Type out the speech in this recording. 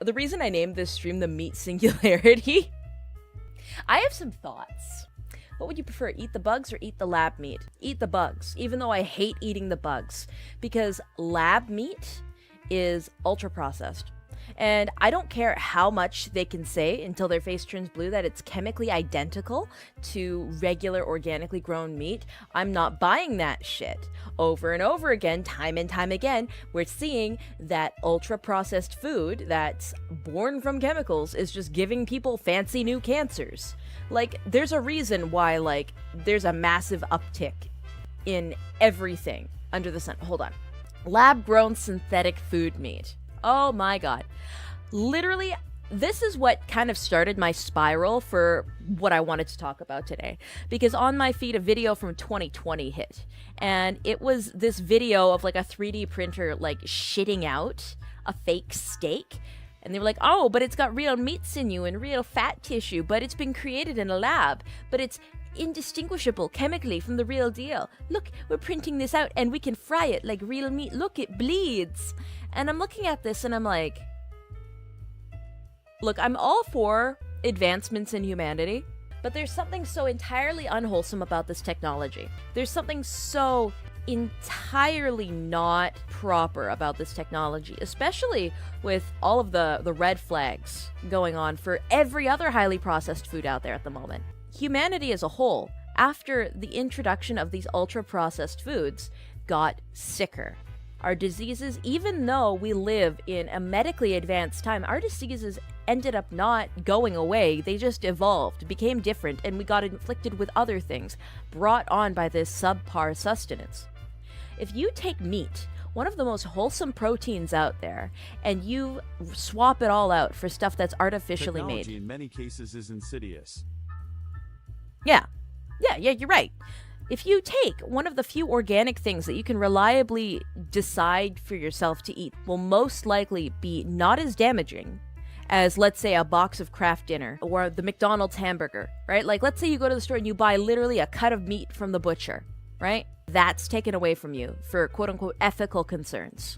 The reason I named this stream the Meat Singularity, I have some thoughts. What would you prefer, eat the bugs or eat the lab meat? Eat the bugs, even though I hate eating the bugs, because lab meat is ultra processed. And I don't care how much they can say until their face turns blue that it's chemically identical to regular organically grown meat. I'm not buying that shit. Over and over again, time and time again, we're seeing that ultra processed food that's born from chemicals is just giving people fancy new cancers. Like, there's a reason why, like, there's a massive uptick in everything under the sun. Hold on. Lab-grown synthetic food meat. Oh my god. Literally, this is what kind of started my spiral for what I wanted to talk about today. Because on my feed, a video from 2020 hit. And it was this video of like a 3D printer like shitting out a fake steak. And they were like, oh, but it's got real meat sinew and real fat tissue, but it's been created in a lab. But it's indistinguishable chemically from the real deal. Look, we're printing this out and we can fry it like real meat. Look, it bleeds. And I'm looking at this and I'm like, look, I'm all for advancements in humanity, but there's something so entirely unwholesome about this technology. There's something so entirely not proper about this technology, especially with all of the red flags going on for every other highly processed food out there at the moment. Humanity as a whole, after the introduction of these ultra-processed foods, got sicker. Our diseases, even though we live in a medically advanced time, our diseases ended up not going away. They just evolved, became different, and we got inflicted with other things brought on by this subpar sustenance. If you take meat, one of the most wholesome proteins out there, and you swap it all out for stuff that's artificially made. Technology in many cases is insidious. Yeah, you're right. If you take one of the few organic things that you can reliably decide for yourself to eat, will most likely be not as damaging as, let's say, a box of Kraft Dinner or the McDonald's hamburger, right? Like, let's say you go to the store and you buy literally a cut of meat from the butcher, right? That's taken away from you for quote-unquote ethical concerns.